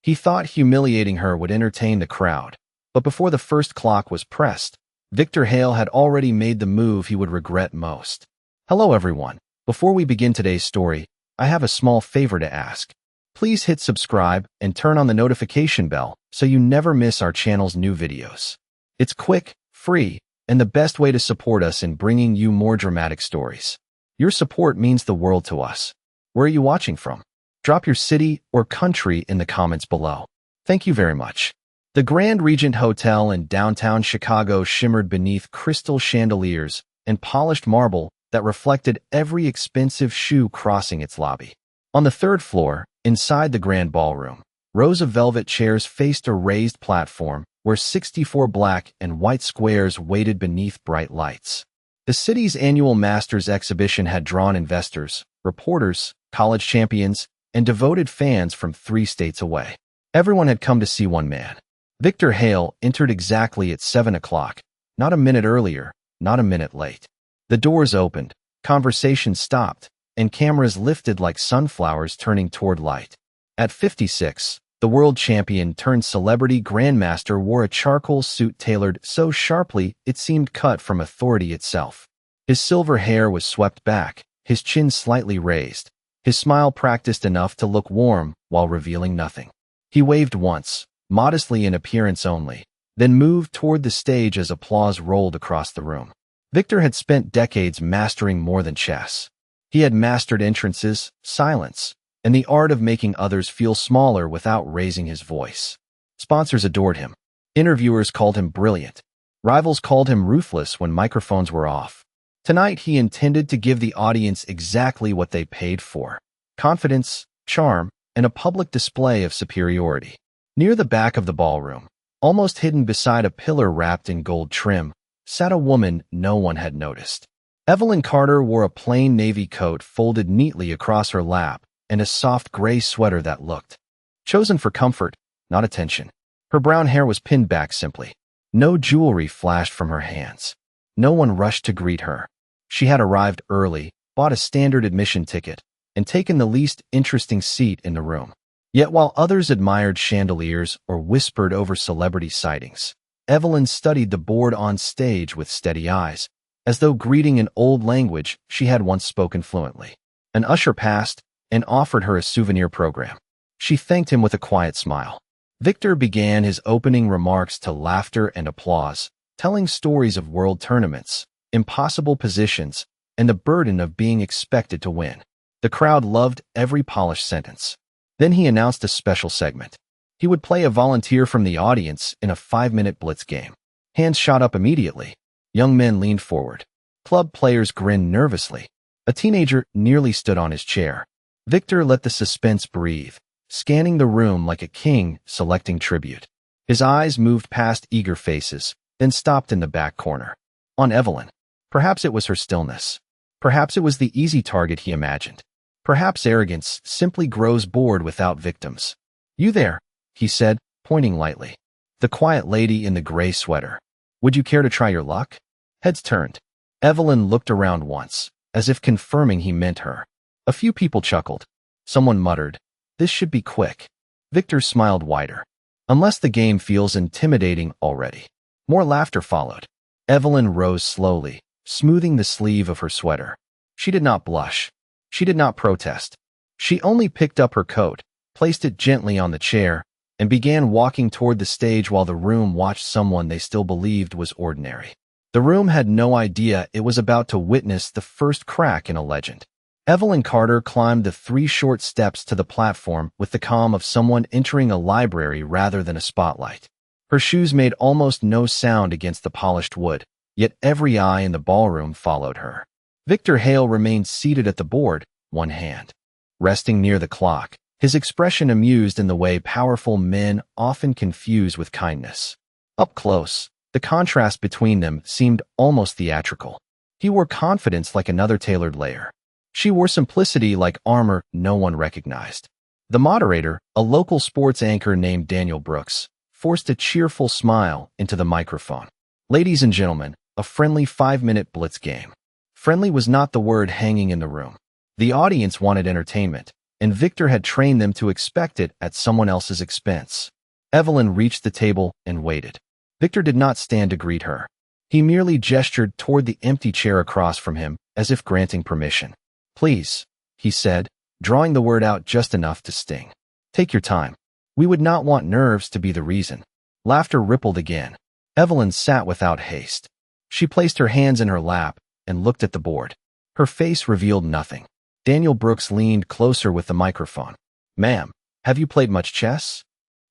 He thought humiliating her would entertain the crowd, but before the first clock was pressed, Victor Hale had already made the move he would regret most. Hello everyone. Before we begin today's story, I have a small favor to ask. Please hit subscribe and turn on the notification bell so you never miss our channel's new videos. It's quick, free, and the best way to support us in bringing you more dramatic stories. Your support means the world to us. Where are you watching from? Drop your city or country in the comments below. Thank you very much. The Grand Regent Hotel in downtown Chicago shimmered beneath crystal chandeliers and polished marble that reflected every expensive shoe crossing its lobby. On the third floor, inside the grand ballroom, rows of velvet chairs faced a raised platform where 64 black and white squares waited beneath bright lights. The city's annual Masters exhibition had drawn investors, reporters, college champions, and devoted fans from 3 states away. Everyone had come to see one man. Victor Hale entered exactly at 7 o'clock, not a minute earlier, not a minute late. The doors opened, conversation stopped, and cameras lifted like sunflowers turning toward light. At 56, the world champion turned celebrity Grandmaster wore a charcoal suit tailored so sharply it seemed cut from authority itself. His silver hair was swept back, his chin slightly raised, his smile practiced enough to look warm while revealing nothing. He waved once, modestly in appearance only, then moved toward the stage as applause rolled across the room. Victor had spent decades mastering more than chess. He had mastered entrances, silence, and the art of making others feel smaller without raising his voice. Sponsors adored him. Interviewers called him brilliant. Rivals called him ruthless when microphones were off. Tonight he intended to give the audience exactly what they paid for: confidence, charm, and a public display of superiority. Near the back of the ballroom, almost hidden beside a pillar wrapped in gold trim, sat a woman no one had noticed. Evelyn Carter wore a plain navy coat folded neatly across her lap and a soft gray sweater that looked chosen for comfort, not attention. Her brown hair was pinned back simply. No jewelry flashed from her hands. No one rushed to greet her. She had arrived early, bought a standard admission ticket, and taken the least interesting seat in the room. Yet while others admired chandeliers or whispered over celebrity sightings, Evelyn studied the board on stage with steady eyes, as though greeting an old language she had once spoken fluently. An usher passed and offered her a souvenir program. She thanked him with a quiet smile. Victor began his opening remarks to laughter and applause, telling stories of world tournaments, impossible positions, and the burden of being expected to win. The crowd loved every polished sentence. Then he announced a special segment. He would play a volunteer from the audience in a 5-minute blitz game. Hands shot up immediately. Young men leaned forward. Club players grinned nervously. A teenager nearly stood on his chair. Victor let the suspense breathe, scanning the room like a king selecting tribute. His eyes moved past eager faces, then stopped in the back corner. On Evelyn. Perhaps it was her stillness. Perhaps it was the easy target he imagined. Perhaps arrogance simply grows bored without victims. "You there," he said, pointing lightly. The quiet lady in the gray sweater. "Would you care to try your luck?" Heads turned. Evelyn looked around once, as if confirming he meant her. A few people chuckled. Someone muttered, "This should be quick." Victor smiled wider. "Unless the game feels intimidating already." More laughter followed. Evelyn rose slowly, smoothing the sleeve of her sweater. She did not blush. She did not protest. She only picked up her coat, placed it gently on the chair, and began walking toward the stage while the room watched someone they still believed was ordinary. The room had no idea it was about to witness the first crack in a legend. Evelyn Carter climbed the 3 short steps to the platform with the calm of someone entering a library rather than a spotlight. Her shoes made almost no sound against the polished wood, yet every eye in the ballroom followed her. Victor Hale remained seated at the board, one hand resting near the clock, his expression amused in the way powerful men often confuse with kindness. Up close, the contrast between them seemed almost theatrical. He wore confidence like another tailored layer. She wore simplicity like armor no one recognized. The moderator, a local sports anchor named Daniel Brooks, forced a cheerful smile into the microphone. "Ladies and gentlemen, a friendly 5-minute blitz game." Friendly was not the word hanging in the room. The audience wanted entertainment, and Victor had trained them to expect it at someone else's expense. Evelyn reached the table and waited. Victor did not stand to greet her. He merely gestured toward the empty chair across from him, as if granting permission. "Please," he said, drawing the word out just enough to sting. "Take your time. We would not want nerves to be the reason." Laughter rippled again. Evelyn sat without haste. She placed her hands in her lap and looked at the board. Her face revealed nothing. Daniel Brooks leaned closer with the microphone. "Ma'am, have you played much chess?"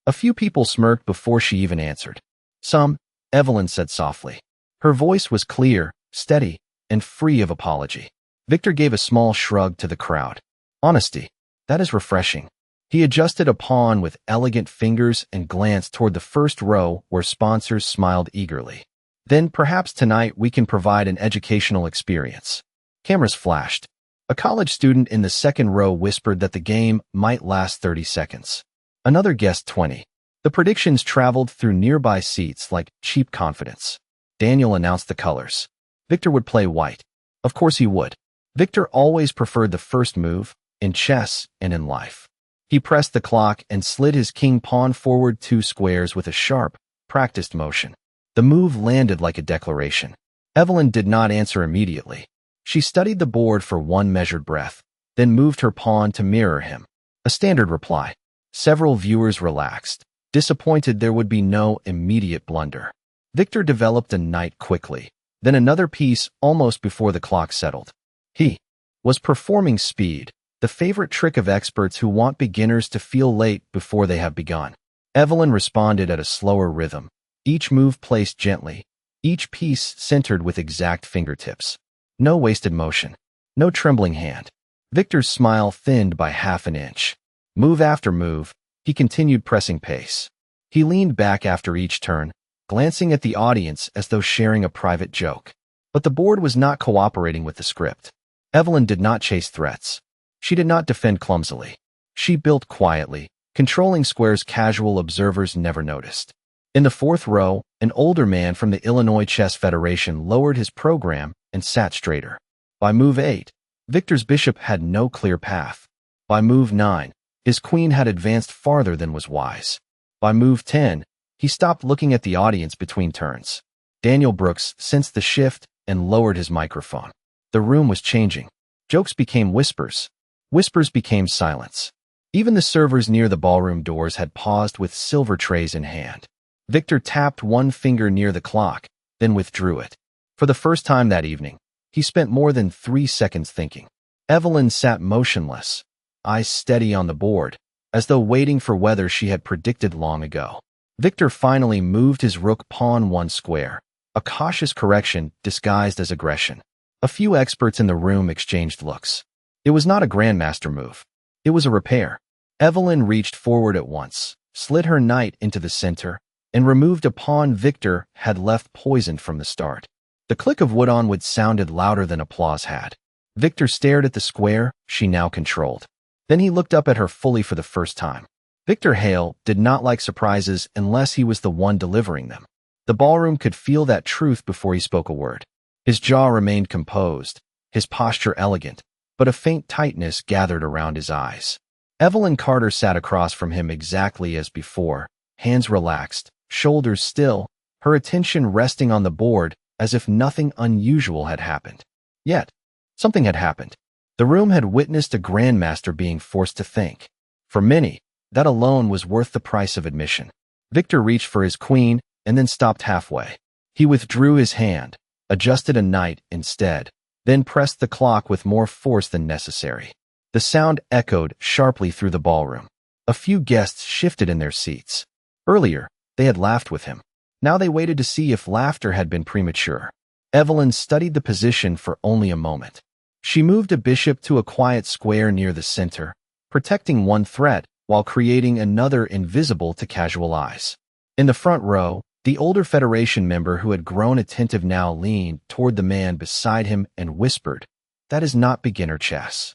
A few people smirked before she even answered. "Some," Evelyn said softly. Her voice was clear, steady, and free of apology. Victor gave a small shrug to the crowd. "Honesty. That is refreshing." He adjusted a pawn with elegant fingers and glanced toward the first row where sponsors smiled eagerly. "Then perhaps tonight we can provide an educational experience." Cameras flashed. A college student in the second row whispered that the game might last 30 seconds. Another guessed 20. The predictions traveled through nearby seats like cheap confidence. Daniel announced the colors. Victor would play white. Of course he would. Victor always preferred the first move, in chess and in life. He pressed the clock and slid his king-pawn forward 2 squares with a sharp, practiced motion. The move landed like a declaration. Evelyn did not answer immediately. She studied the board for one measured breath, then moved her pawn to mirror him. A standard reply. Several viewers relaxed, disappointed there would be no immediate blunder. Victor developed a knight quickly, then another piece almost before the clock settled. He was performing speed, the favorite trick of experts who want beginners to feel late before they have begun. Evelyn responded at a slower rhythm, each move placed gently, each piece centered with exact fingertips. No wasted motion, no trembling hand. Victor's smile thinned by half an inch. Move after move, he continued pressing pace. He leaned back after each turn, glancing at the audience as though sharing a private joke. But the board was not cooperating with the script. Evelyn did not chase threats. She did not defend clumsily. She built quietly, controlling squares casual observers never noticed. In the fourth row, an older man from the Illinois Chess Federation lowered his program and sat straighter. By move 8, Victor's bishop had no clear path. By move 9, his queen had advanced farther than was wise. By move 10, he stopped looking at the audience between turns. Daniel Brooks sensed the shift and lowered his microphone. The room was changing. Jokes became whispers. Whispers became silence. Even the servers near the ballroom doors had paused with silver trays in hand. Victor tapped one finger near the clock, then withdrew it. For the first time that evening, he spent more than 3 seconds thinking. Evelyn sat motionless, eyes steady on the board, as though waiting for weather she had predicted long ago. Victor finally moved his rook pawn 1 square, a cautious correction disguised as aggression. A few experts in the room exchanged looks. It was not a Grandmaster move. It was a repair. Evelyn reached forward at once, slid her knight into the center, and removed a pawn Victor had left poisoned from the start. The click of wood on wood sounded louder than applause had. Victor stared at the square she now controlled. Then he looked up at her fully for the first time. Victor Hale did not like surprises unless he was the one delivering them. The ballroom could feel that truth before he spoke a word. His jaw remained composed, his posture elegant, but a faint tightness gathered around his eyes. Evelyn Carter sat across from him exactly as before, hands relaxed, shoulders still, her attention resting on the board as if nothing unusual had happened. Yet, something had happened. The room had witnessed a Grandmaster being forced to think. For many, that alone was worth the price of admission. Victor reached for his queen and then stopped halfway. He withdrew his hand, adjusted a knight instead, then pressed the clock with more force than necessary. The sound echoed sharply through the ballroom. A few guests shifted in their seats. Earlier, they had laughed with him. Now they waited to see if laughter had been premature. Evelyn studied the position for only a moment. She moved a bishop to a quiet square near the center, protecting one threat while creating another invisible to casual eyes. In the front row, the older Federation member who had grown attentive now leaned toward the man beside him and whispered, "That is not beginner chess."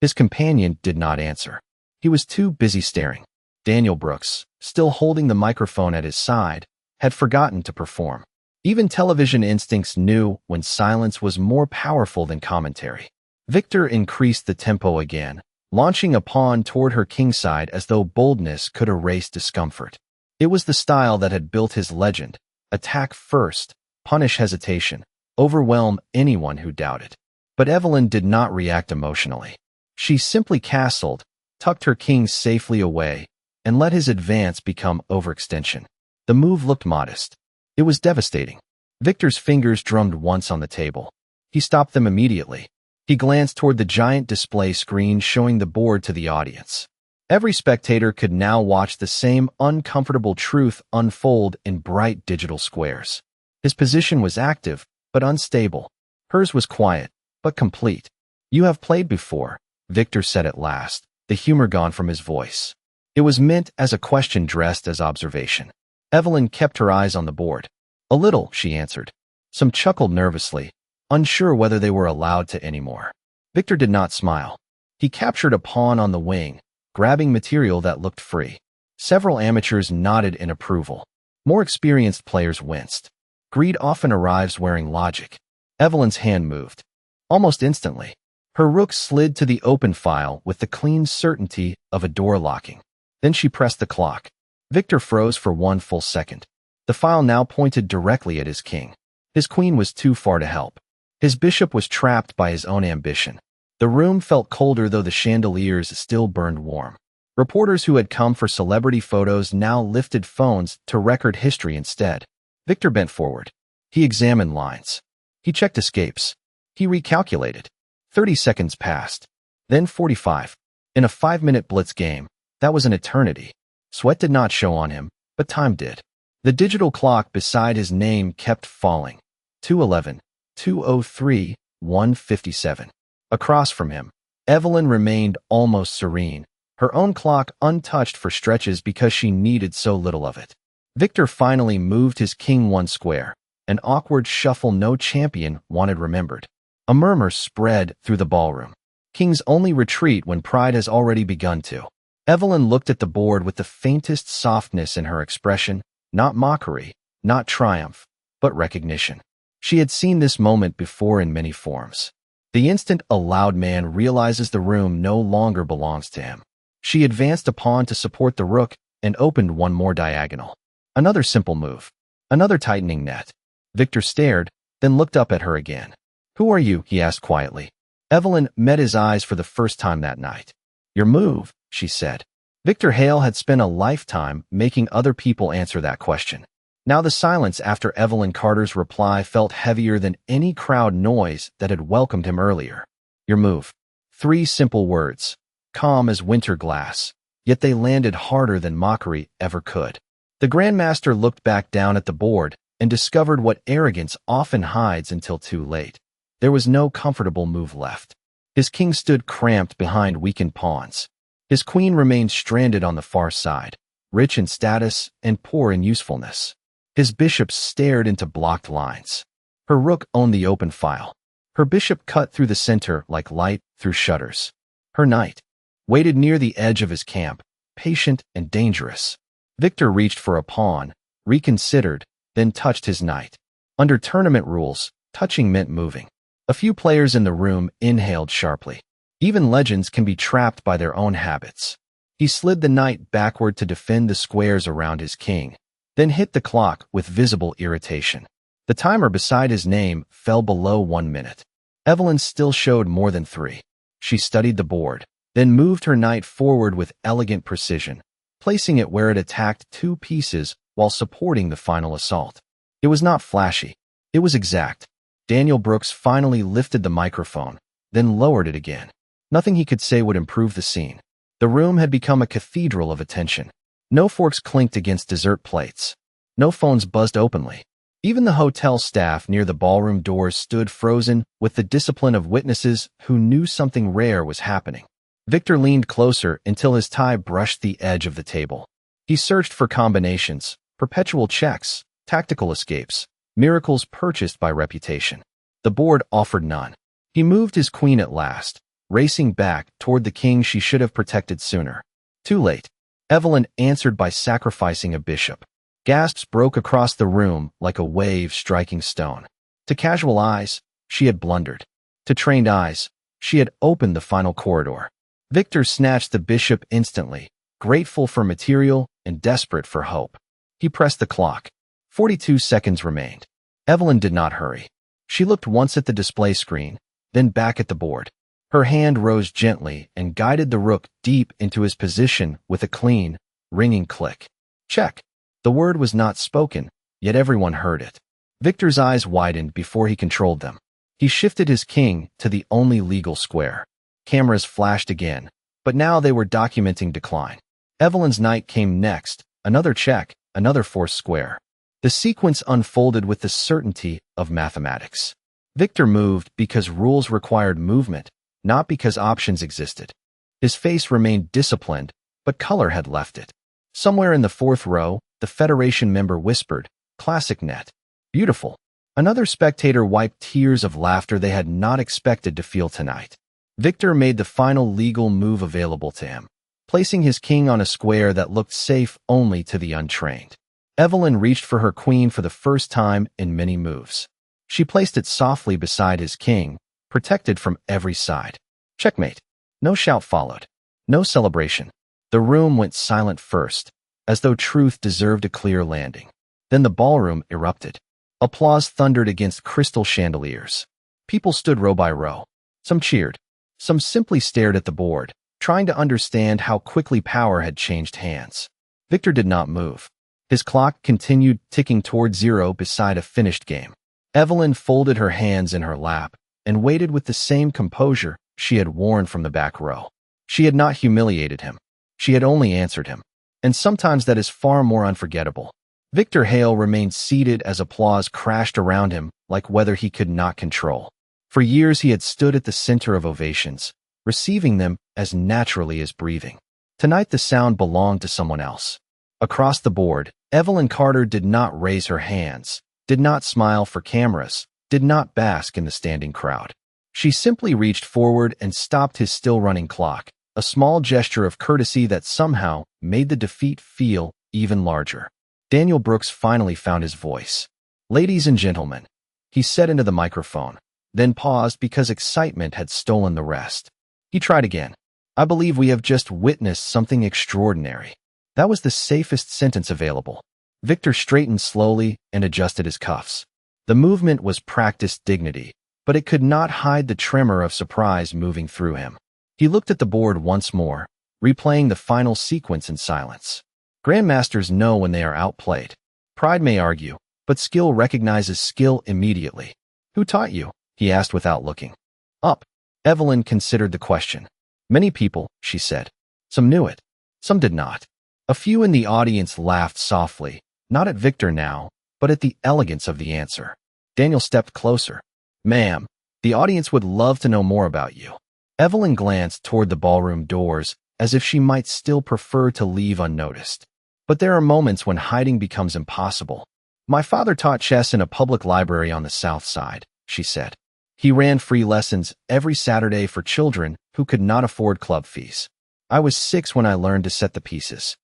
His companion did not answer. He was too busy staring. Daniel Brooks, still holding the microphone at his side, had forgotten to perform. Even television instincts knew when silence was more powerful than commentary. Victor increased the tempo again, launching a pawn toward her kingside as though boldness could erase discomfort. It was the style that had built his legend: attack first, punish hesitation, overwhelm anyone who doubted. But Evelyn did not react emotionally. She simply castled, tucked her king safely away, and let his advance become overextension. The move looked modest. It was devastating. Victor's fingers drummed once on the table. He stopped them immediately. He glanced toward the giant display screen showing the board to the audience. Every spectator could now watch the same uncomfortable truth unfold in bright digital squares. His position was active, but unstable. Hers was quiet, but complete. "You have played before," Victor said at last, the humor gone from his voice. It was meant as a question dressed as observation. Evelyn kept her eyes on the board. "A little," she answered. Some chuckled nervously, unsure whether they were allowed to anymore. Victor did not smile. He captured a pawn on the wing, grabbing material that looked free. Several amateurs nodded in approval. More experienced players winced. Greed often arrives wearing logic. Evelyn's hand moved. Almost instantly, her rook slid to the open file with the clean certainty of a door locking. Then she pressed the clock. Victor froze for one full second. The file now pointed directly at his king. His queen was too far to help. His bishop was trapped by his own ambition. The room felt colder, though the chandeliers still burned warm. Reporters who had come for celebrity photos now lifted phones to record history instead. Victor bent forward. He examined lines. He checked escapes. He recalculated. 30 seconds passed. Then 45. In a 5-minute blitz game, that was an eternity. Sweat did not show on him, but time did. The digital clock beside his name kept falling. 2:11, 2:03, 1:57. Across from him, Evelyn remained almost serene, her own clock untouched for stretches because she needed so little of it. Victor finally moved his king one square, an awkward shuffle no champion wanted remembered. A murmur spread through the ballroom. Kings only retreat when pride has already begun to. Evelyn looked at the board with the faintest softness in her expression, not mockery, not triumph, but recognition. She had seen this moment before in many forms. The instant a loud man realizes the room no longer belongs to him. She advanced a pawn to support the rook and opened one more diagonal. Another simple move. Another tightening net. Victor stared, then looked up at her again. "Who are you?" he asked quietly. Evelyn met his eyes for the first time that night. "Your move," she said. Victor Hale had spent a lifetime making other people answer that question. Now the silence after Evelyn Carter's reply felt heavier than any crowd noise that had welcomed him earlier. "Your move." 3 simple words, calm as winter glass, yet they landed harder than mockery ever could. The Grandmaster looked back down at the board and discovered what arrogance often hides until too late. There was no comfortable move left. His king stood cramped behind weakened pawns. His queen remained stranded on the far side, rich in status and poor in usefulness. His bishop stared into blocked lines. Her rook owned the open file. Her bishop cut through the center like light through shutters. Her knight waited near the edge of his camp, patient and dangerous. Victor reached for a pawn, reconsidered, then touched his knight. Under tournament rules, touching meant moving. A few players in the room inhaled sharply. Even legends can be trapped by their own habits. He slid the knight backward to defend the squares around his king, then hit the clock with visible irritation. The timer beside his name fell below 1 minute. Evelyn still showed more than 3. She studied the board, then moved her knight forward with elegant precision, placing it where it attacked 2 pieces while supporting the final assault. It was not flashy. It was exact. Daniel Brooks finally lifted the microphone, then lowered it again. Nothing he could say would improve the scene. The room had become a cathedral of attention. No forks clinked against dessert plates. No phones buzzed openly. Even the hotel staff near the ballroom doors stood frozen with the discipline of witnesses who knew something rare was happening. Victor leaned closer until his tie brushed the edge of the table. He searched for combinations, perpetual checks, tactical escapes, miracles purchased by reputation. The board offered none. He moved his queen at last, racing back toward the king she should have protected sooner. Too late. Evelyn answered by sacrificing a bishop. Gasps broke across the room like a wave striking stone. To casual eyes, she had blundered. To trained eyes, she had opened the final corridor. Victor snatched the bishop instantly, grateful for material and desperate for hope. He pressed the clock. 42 seconds remained. Evelyn did not hurry. She looked once at the display screen, then back at the board. Her hand rose gently and guided the rook deep into his position with a clean, ringing click. Check. The word was not spoken, yet everyone heard it. Victor's eyes widened before he controlled them. He shifted his king to the only legal square. Cameras flashed again, but now they were documenting decline. Evelyn's knight came next, another check, another forced square. The sequence unfolded with the certainty of mathematics. Victor moved because rules required movement, not because options existed. His face remained disciplined, but color had left it. Somewhere in the fourth row, the Federation member whispered, "Classic net. Beautiful." Another spectator wiped tears of laughter they had not expected to feel tonight. Victor made the final legal move available to him, placing his king on a square that looked safe only to the untrained. Evelyn reached for her queen for the first time in many moves. She placed it softly beside his king, protected from every side. Checkmate. No shout followed. No celebration. The room went silent first, as though truth deserved a clear landing. Then the ballroom erupted. Applause thundered against crystal chandeliers. People stood row by row. Some cheered. Some simply stared at the board, trying to understand how quickly power had changed hands. Victor did not move. His clock continued ticking toward zero beside a finished game. Evelyn folded her hands in her lap and waited with the same composure she had worn from the back row. She had not humiliated him. She had only answered him. And sometimes that is far more unforgettable. Victor Hale remained seated as applause crashed around him like weather he could not control. For years he had stood at the center of ovations, receiving them as naturally as breathing. Tonight the sound belonged to someone else. Across the board, Evelyn Carter did not raise her hands, did not smile for cameras, did not bask in the standing crowd. She simply reached forward and stopped his still-running clock, a small gesture of courtesy that somehow made the defeat feel even larger. Daniel Brooks finally found his voice. "Ladies and gentlemen," he said into the microphone, then paused because excitement had stolen the rest. He tried again. "I believe we have just witnessed something extraordinary." That was the safest sentence available. Victor straightened slowly and adjusted his cuffs. The movement was practiced dignity, but it could not hide the tremor of surprise moving through him. He looked at the board once more, replaying the final sequence in silence. Grandmasters know when they are outplayed. Pride may argue, but skill recognizes skill immediately. "Who taught you?" he asked without looking up. Evelyn considered the question. "Many people," she said. "Some knew it. Some did not." A few in the audience laughed softly, not at Victor now, but at the elegance of the answer. Daniel stepped closer. "Ma'am, the audience would love to know more about you." Evelyn glanced toward the ballroom doors as if she might still prefer to leave unnoticed. But there are moments when hiding becomes impossible. "My father taught chess in a public library on the south side," she said. "He ran free lessons every Saturday for children who could not afford club fees. I was 6 when I learned to set the pieces."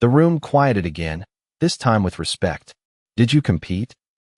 The room quieted again, this time with respect. "Did you compete?"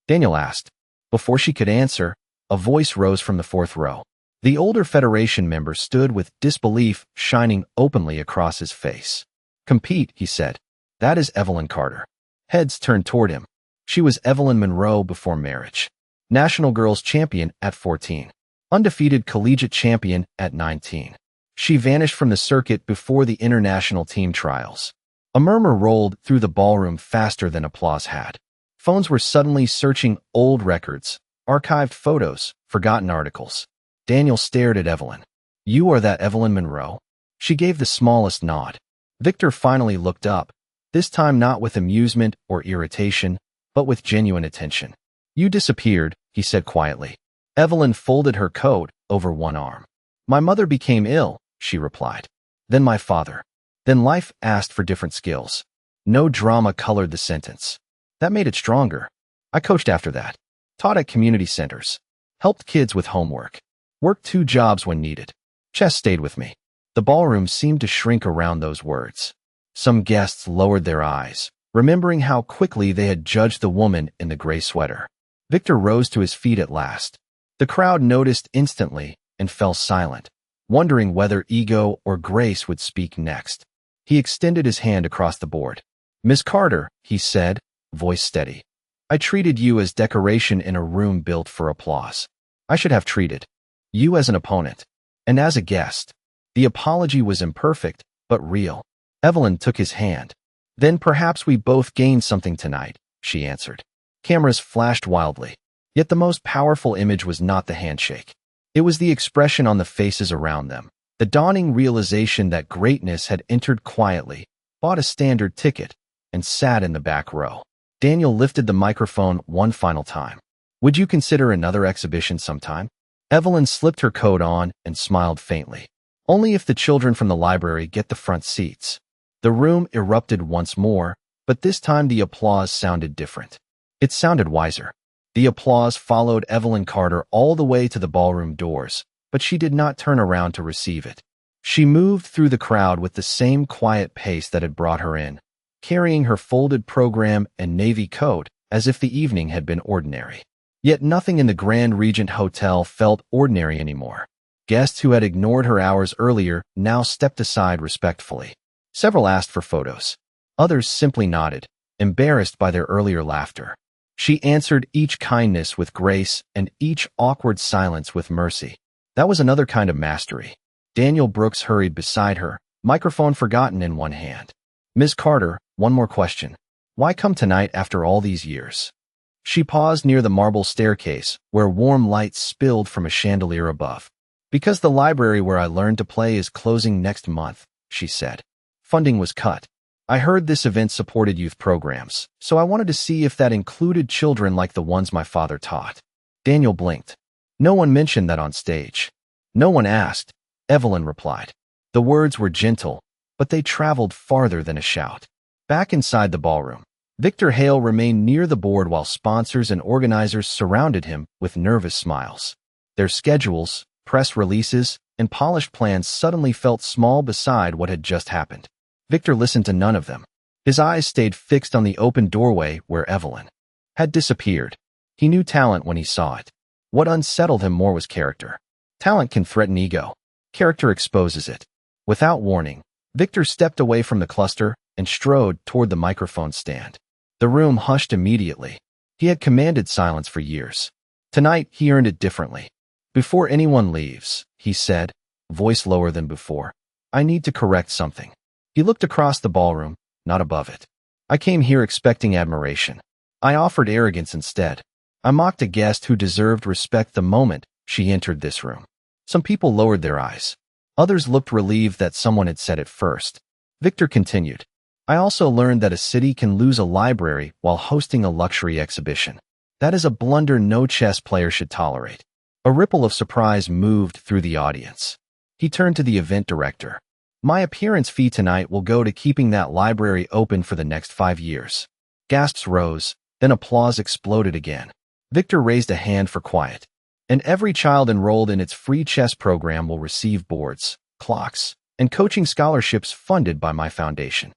Daniel asked. Before she could answer, a voice rose from the fourth row. The older Federation member stood with disbelief shining openly across his face. "Compete," he said. "That is Evelyn Carter." Heads turned toward him. She was Evelyn Monroe before marriage. National girls champion at 14. Undefeated collegiate champion at 19. She vanished from the circuit before the international team trials. A murmur rolled through the ballroom faster than applause had. Phones were suddenly searching old records, archived photos, forgotten articles. Daniel stared at Evelyn. "You are that Evelyn Monroe?" She gave the smallest nod. Victor finally looked up, this time not with amusement or irritation, but with genuine attention. "You disappeared," he said quietly. Evelyn folded her coat over one arm. "My mother became ill," she replied. "Then my father. Then life asked for different skills." No drama colored the sentence. That made it stronger. "I coached after that. Taught at community centers. Helped kids with homework. Worked 2 jobs when needed. Chess stayed with me." The ballroom seemed to shrink around those words. Some guests lowered their eyes, remembering how quickly they had judged the woman in the gray sweater. Victor rose to his feet at last. The crowd noticed instantly and fell silent. wondering whether Ego or Grace would speak next. He extended his hand across the board. "Miss Carter," he said, voice steady. "I treated you as decoration in a room built for applause. I should have treated you as an opponent and as a guest." The apology was imperfect, but real. Evelyn took his hand. "Then perhaps we both gained something tonight," she answered. Cameras flashed wildly. Yet the most powerful image was not the handshake. It was the expression on the faces around them, the dawning realization that greatness had entered quietly, bought a standard ticket, and sat in the back row. Daniel lifted the microphone one final time. "Would you consider another exhibition sometime?" Evelyn slipped her coat on and smiled faintly. "Only if the children from the library get the front seats." The room erupted once more, but this time the applause sounded different. It sounded wiser. The applause followed Evelyn Carter all the way to the ballroom doors, but she did not turn around to receive it. She moved through the crowd with the same quiet pace that had brought her in, carrying her folded program and navy coat as if the evening had been ordinary. Yet nothing in the Grand Regent Hotel felt ordinary anymore. Guests who had ignored her hours earlier now stepped aside respectfully. Several asked for photos. Others simply nodded, embarrassed by their earlier laughter. She answered each kindness with grace and each awkward silence with mercy. That was another kind of mastery. Daniel Brooks hurried beside her, microphone forgotten in one hand. "Ms. Carter, one more question. Why come tonight after all these years?" She paused near the marble staircase, where warm light spilled from a chandelier above. "Because the library where I learned to play is closing next month," she said. "Funding was cut. I heard this event supported youth programs, so I wanted to see if that included children like the ones my father taught." Daniel blinked. "No one mentioned that on stage." "No one asked," Evelyn replied. The words were gentle, but they traveled farther than a shout. Back inside the ballroom, Victor Hale remained near the board while sponsors and organizers surrounded him with nervous smiles. Their schedules, press releases, and polished plans suddenly felt small beside what had just happened. Victor listened to none of them. His eyes stayed fixed on the open doorway where Evelyn had disappeared. He knew talent when he saw it. What unsettled him more was character. Talent can threaten ego. Character exposes it. Without warning, Victor stepped away from the cluster and strode toward the microphone stand. The room hushed immediately. He had commanded silence for years. Tonight, he earned it differently. "Before anyone leaves," he said, voice lower than before, "I need to correct something." He looked across the ballroom, not above it. "I came here expecting admiration. I offered arrogance instead. I mocked a guest who deserved respect the moment she entered this room." Some people lowered their eyes. Others looked relieved that someone had said it first. Victor continued, "I also learned that a city can lose a library while hosting a luxury exhibition. That is a blunder no chess player should tolerate." A ripple of surprise moved through the audience. He turned to the event director. "My appearance fee tonight will go to keeping that library open for the next 5 years." Gasps rose, then applause exploded again. Victor raised a hand for quiet. "And every child enrolled in its free chess program will receive boards, clocks, and coaching scholarships funded by my foundation."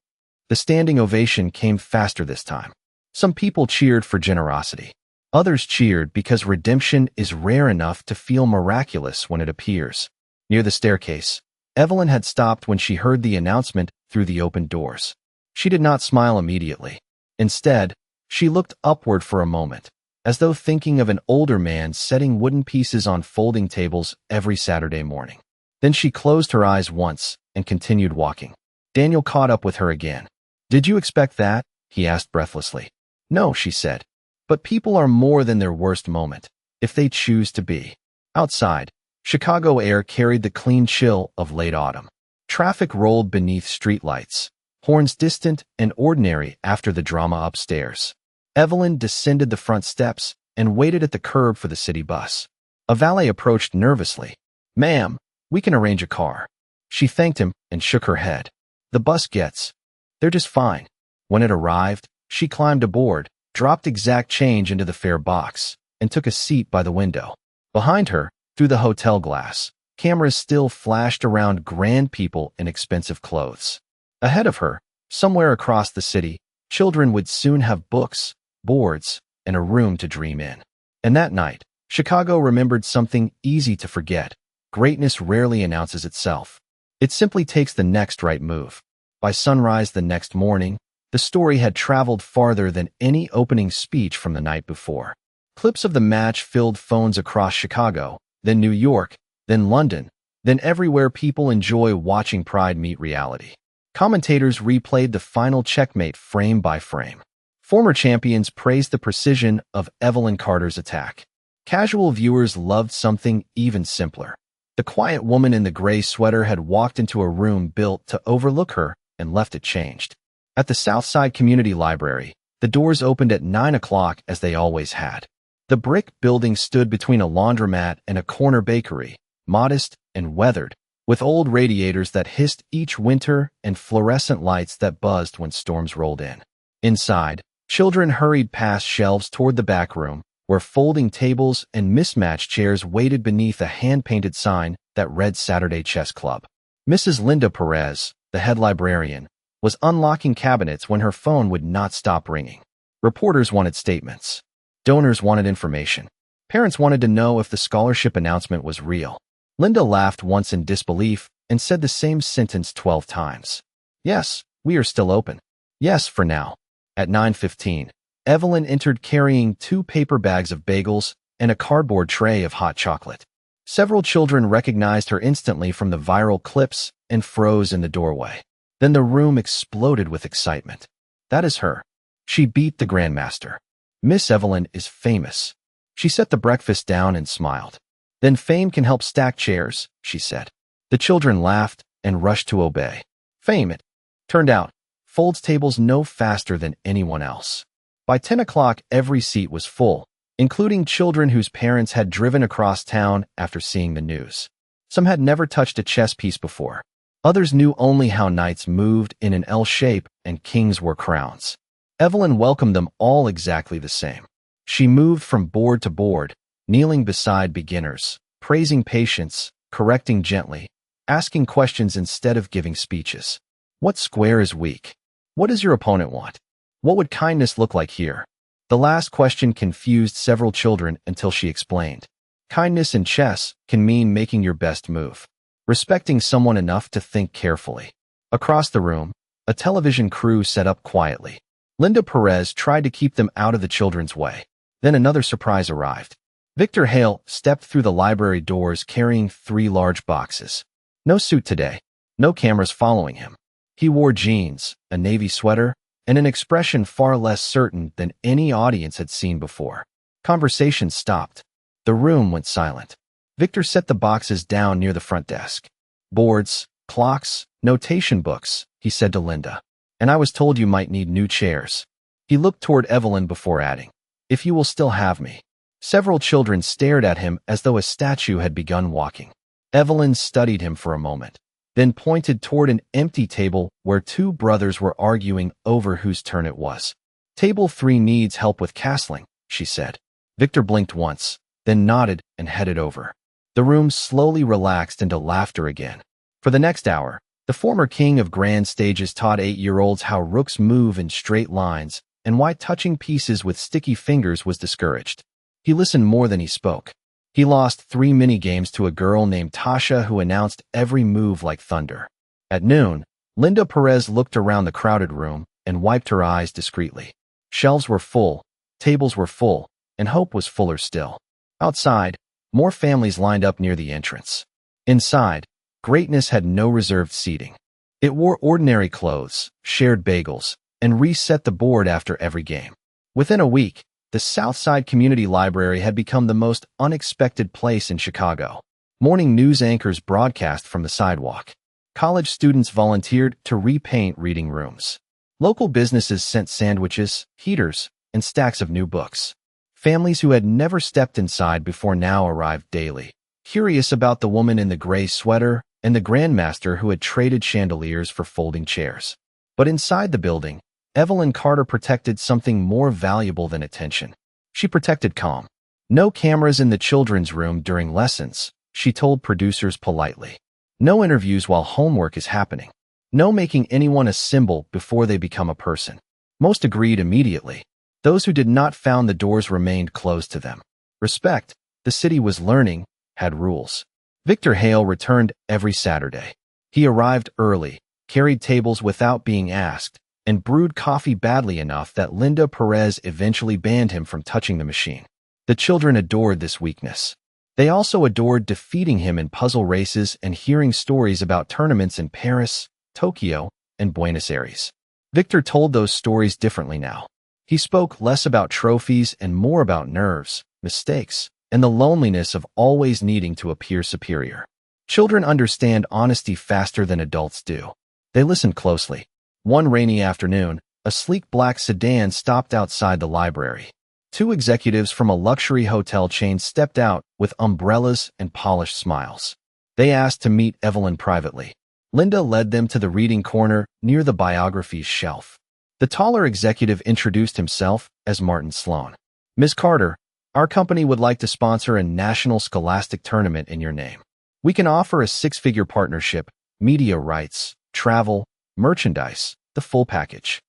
The standing ovation came faster this time. Some people cheered for generosity. Others cheered because redemption is rare enough to feel miraculous when it appears. Near the staircase, Evelyn had stopped when she heard the announcement through the open doors. She did not smile immediately. Instead, she looked upward for a moment, as though thinking of an older man setting wooden pieces on folding tables every Saturday morning. Then she closed her eyes once and continued walking. Daniel caught up with her again. "Did you expect that?" he asked breathlessly. "No," she said. "But people are more than their worst moment, if they choose to be." Outside, Chicago air carried the clean chill of late autumn. Traffic rolled beneath streetlights, horns distant and ordinary after the drama upstairs. Evelyn descended the front steps and waited at the curb for the city bus. A valet approached nervously. "Ma'am, we can arrange a car." She thanked him and shook her head. "The bus gets. They're just fine." When it arrived, she climbed aboard, dropped exact change into the fare box, and took a seat by the window. Behind her, through the hotel glass, cameras still flashed around grand people in expensive clothes. Ahead of her, somewhere across the city, children would soon have books, boards, and a room to dream in. And that night, Chicago remembered something easy to forget: greatness rarely announces itself. It simply takes the next right move. By sunrise the next morning, the story had traveled farther than any opening speech from the night before. Clips of the match filled phones across Chicago, then New York, then London, then everywhere people enjoy watching pride meet reality. Commentators replayed the final checkmate frame by frame. Former champions praised the precision of Evelyn Carter's attack. Casual viewers loved something even simpler. The quiet woman in the gray sweater had walked into a room built to overlook her and left it changed. At the Southside Community Library, the doors opened at 9 o'clock as they always had. The brick building stood between a laundromat and a corner bakery, modest and weathered, with old radiators that hissed each winter and fluorescent lights that buzzed when storms rolled in. Inside, children hurried past shelves toward the back room, where folding tables and mismatched chairs waited beneath a hand-painted sign that read Saturday Chess Club. Mrs. Linda Perez, the head librarian, was unlocking cabinets when her phone would not stop ringing. Reporters wanted statements. Donors wanted information. Parents wanted to know if the scholarship announcement was real. Linda laughed once in disbelief and said the same sentence 12 times. Yes, we are still open. Yes, for now. At 9:15, Evelyn entered carrying 2 paper bags of bagels and a cardboard tray of hot chocolate. Several children recognized her instantly from the viral clips and froze in the doorway. Then the room exploded with excitement. That is her. She beat the Grandmaster. Miss Evelyn is famous. She set the breakfast down and smiled. Then fame can help stack chairs, she said. The children laughed and rushed to obey. Fame, it turned out, folds tables no faster than anyone else. By 10 o'clock, every seat was full, including children whose parents had driven across town after seeing the news. Some had never touched a chess piece before. Others knew only how knights moved in an L shape and kings wore crowns. Evelyn welcomed them all exactly the same. She moved from board to board, kneeling beside beginners, praising patience, correcting gently, asking questions instead of giving speeches. What square is weak? What does your opponent want? What would kindness look like here? The last question confused several children until she explained. Kindness in chess can mean making your best move, respecting someone enough to think carefully. Across the room, a television crew set up quietly. Linda Perez tried to keep them out of the children's way. Then another surprise arrived. Victor Hale stepped through the library doors carrying 3 large boxes. No suit today, no cameras following him. He wore jeans, a navy sweater, and an expression far less certain than any audience had seen before. Conversation stopped. The room went silent. Victor set the boxes down near the front desk. Boards, clocks, notation books, he said to Linda. And I was told you might need new chairs. He looked toward Evelyn before adding, if you will still have me. Several children stared at him as though a statue had begun walking. Evelyn studied him for a moment, then pointed toward an empty table where 2 brothers were arguing over whose turn it was. Table 3 needs help with castling, she said. Victor blinked once, then nodded and headed over. The room slowly relaxed into laughter again. For the next hour, the former king of grand stages taught 8-year-olds how rooks move in straight lines and why touching pieces with sticky fingers was discouraged. He listened more than he spoke. He lost 3 mini-games to a girl named Tasha who announced every move like thunder. At noon, Linda Perez looked around the crowded room and wiped her eyes discreetly. Shelves were full, tables were full, and hope was fuller still. Outside, more families lined up near the entrance. Inside, greatness had no reserved seating. It wore ordinary clothes, shared bagels, and reset the board after every game. Within a week, the Southside Community Library had become the most unexpected place in Chicago. Morning news anchors broadcast from the sidewalk. College students volunteered to repaint reading rooms. Local businesses sent sandwiches, heaters, and stacks of new books. Families who had never stepped inside before now arrived daily, curious about the woman in the gray sweater and the Grandmaster who had traded chandeliers for folding chairs. But inside the building, Evelyn Carter protected something more valuable than attention. She protected calm. No cameras in the children's room during lessons, she told producers politely. No interviews while homework is happening. No making anyone a symbol before they become a person. Most agreed immediately. Those who did not found the doors remained closed to them. Respect, the city was learning, had rules. Victor Hale returned every Saturday. He arrived early, carried tables without being asked, and brewed coffee badly enough that Linda Perez eventually banned him from touching the machine. The children adored this weakness. They also adored defeating him in puzzle races and hearing stories about tournaments in Paris, Tokyo, and Buenos Aires. Victor told those stories differently now. He spoke less about trophies and more about nerves, mistakes, and the loneliness of always needing to appear superior. Children understand honesty faster than adults do. They listened closely. One rainy afternoon, a sleek black sedan stopped outside the library. Two executives from a luxury hotel chain stepped out with umbrellas and polished smiles. They asked to meet Evelyn privately. Linda led them to the reading corner near the biographies shelf. The taller executive introduced himself as Martin Sloan. "Ms. Carter, our company would like to sponsor a national scholastic tournament in your name. We can offer a 6-figure partnership, media rights, travel, merchandise, the full package."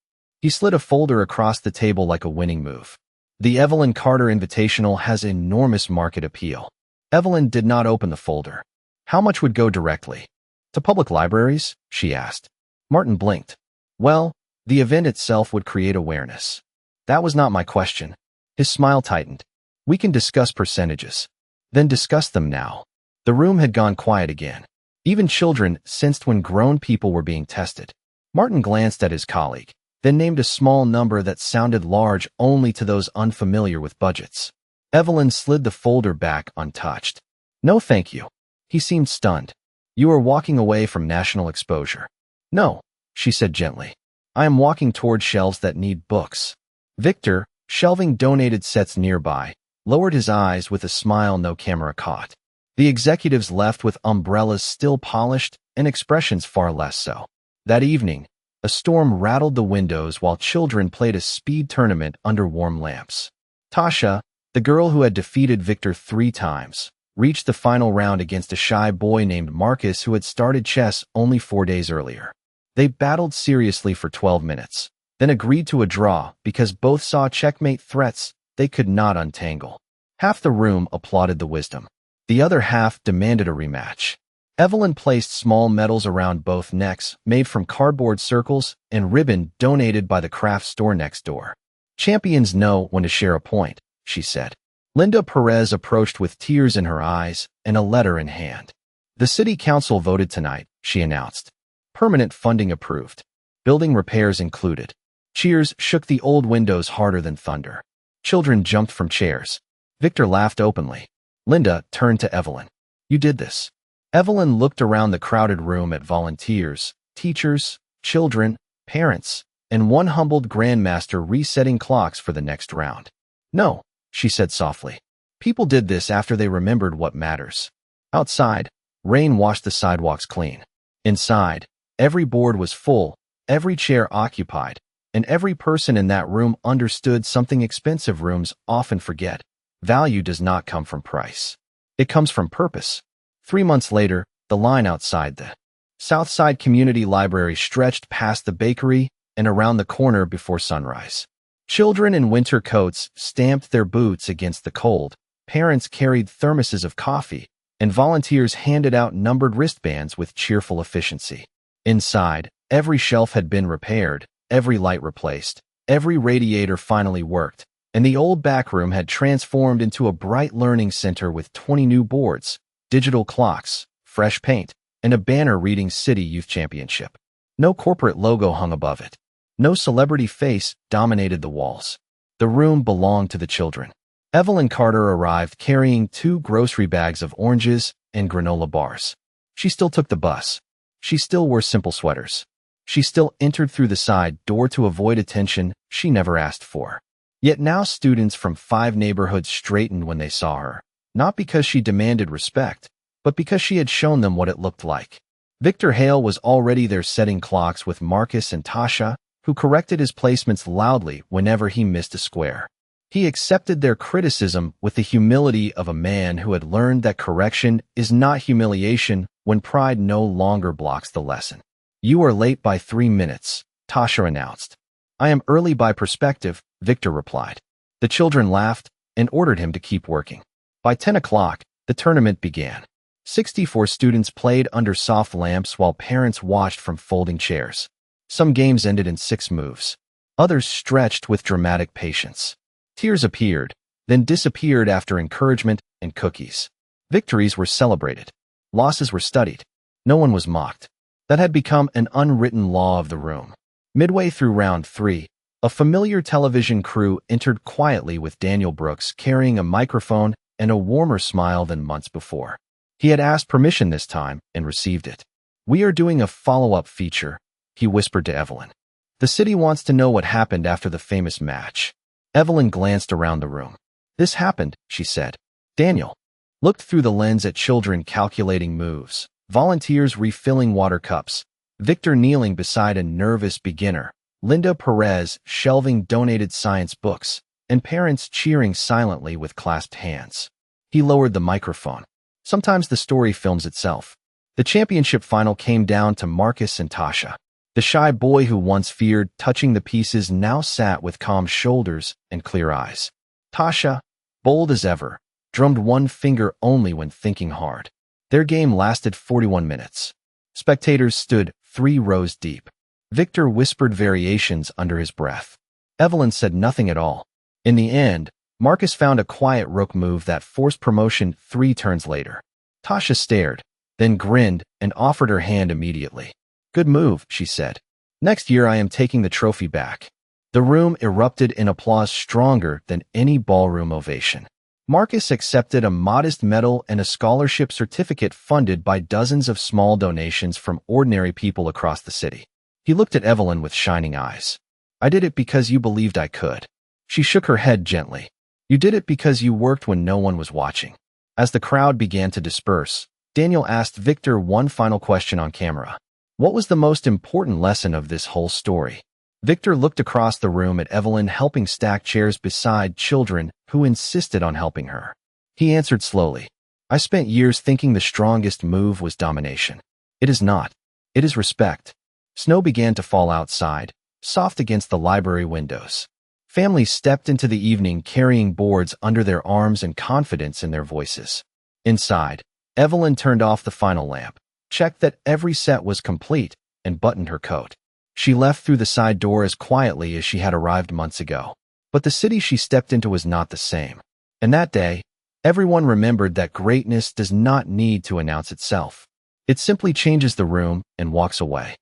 He slid a folder across the table like a winning move. "The Evelyn Carter Invitational has enormous market appeal." Evelyn did not open the folder. "How much would go directly to public libraries?" she asked. Martin blinked. "Well, the event itself would create awareness." "That was not my question." His smile tightened. "We can discuss percentages." "Then discuss them now." The room had gone quiet again. Even children sensed when grown people were being tested. Martin glanced at his colleague, then named a small number that sounded large only to those unfamiliar with budgets. Evelyn slid the folder back untouched. "No, thank you." He seemed stunned. "You are walking away from national exposure." "No," she said gently. "I am walking toward shelves that need books." Victor, shelving donated sets nearby, lowered his eyes with a smile no camera caught. The executives left with umbrellas still polished and expressions far less so. That evening, a storm rattled the windows while children played a speed tournament under warm lamps. Tasha, the girl who had defeated Victor 3 times, reached the final round against a shy boy named Marcus who had started chess only 4 days earlier. They battled seriously for 12 minutes, then agreed to a draw because both saw checkmate threats they could not untangle. Half the room applauded the wisdom. The other half demanded a rematch. Evelyn placed small medals around both necks, made from cardboard circles and ribbon donated by the craft store next door. "Champions know when to share a point," she said. Linda Perez approached with tears in her eyes and a letter in hand. "The city council voted tonight," she announced. "Permanent funding approved. Building repairs included." Cheers shook the old windows harder than thunder. Children jumped from chairs. Victor laughed openly. Linda turned to Evelyn. "You did this." Evelyn looked around the crowded room at volunteers, teachers, children, parents, and one humbled Grandmaster resetting clocks for the next round. "No," she said softly. "People did this after they remembered what matters." Outside, rain washed the sidewalks clean. Inside, every board was full, every chair occupied, and every person in that room understood something expensive rooms often forget. Value does not come from price. It comes from purpose. 3 months later, the line outside the Southside Community Library stretched past the bakery and around the corner before sunrise. Children in winter coats stamped their boots against the cold, parents carried thermoses of coffee, and volunteers handed out numbered wristbands with cheerful efficiency. Inside, every shelf had been repaired, every light replaced, every radiator finally worked, and the old back room had transformed into a bright learning center with 20 new boards, digital clocks, fresh paint, and a banner reading City Youth Championship. No corporate logo hung above it. No celebrity face dominated the walls. The room belonged to the children. Evelyn Carter arrived carrying 2 grocery bags of oranges and granola bars. She still took the bus. She still wore simple sweaters. She still entered through the side door to avoid attention she never asked for. Yet now students from 5 neighborhoods straightened when they saw her, not because she demanded respect, but because she had shown them what it looked like. Victor Hale was already there setting clocks with Marcus and Tasha, who corrected his placements loudly whenever he missed a square. He accepted their criticism with the humility of a man who had learned that correction is not humiliation when pride no longer blocks the lesson. "You are late by 3 minutes," Tasha announced. "I am early by perspective," Victor replied. The children laughed and ordered him to keep working. By 10 o'clock, the tournament began. 64 students played under soft lamps while parents watched from folding chairs. Some games ended in 6 moves. Others stretched with dramatic patience. Tears appeared, then disappeared after encouragement and cookies. Victories were celebrated. Losses were studied. No one was mocked. That had become an unwritten law of the room. Midway through round 3, a familiar television crew entered quietly with Daniel Brooks carrying a microphone and a warmer smile than months before. He had asked permission this time and received it. "We are doing a follow-up feature," he whispered to Evelyn. "The city wants to know what happened after the famous match." Evelyn glanced around the room. "This happened," she said. Daniel looked through the lens at children calculating moves, volunteers refilling water cups, Victor kneeling beside a nervous beginner, Linda Perez shelving donated science books, and parents cheering silently with clasped hands. He lowered the microphone. Sometimes the story films itself. The championship final came down to Marcus and Tasha. The shy boy who once feared touching the pieces now sat with calm shoulders and clear eyes. Tasha, bold as ever, drummed one finger only when thinking hard. Their game lasted 41 minutes. Spectators stood 3 rows deep. Victor whispered variations under his breath. Evelyn said nothing at all. In the end, Marcus found a quiet rook move that forced promotion 3 turns later. Tasha stared, then grinned and offered her hand immediately. "Good move," she said. "Next year I am taking the trophy back." The room erupted in applause stronger than any ballroom ovation. Marcus accepted a modest medal and a scholarship certificate funded by dozens of small donations from ordinary people across the city. He looked at Evelyn with shining eyes. "I did it because you believed I could." She shook her head gently. "You did it because you worked when no one was watching." As the crowd began to disperse, Daniel asked Victor one final question on camera. "What was the most important lesson of this whole story?" Victor looked across the room at Evelyn helping stack chairs beside children who insisted on helping her. He answered slowly, "I spent years thinking the strongest move was domination. It is not. It is respect." Snow began to fall outside, soft against the library windows. Families stepped into the evening carrying boards under their arms and confidence in their voices. Inside, Evelyn turned off the final lamp, checked that every set was complete, and buttoned her coat. She left through the side door as quietly as she had arrived months ago. But the city she stepped into was not the same. And that day, everyone remembered that greatness does not need to announce itself. It simply changes the room and walks away.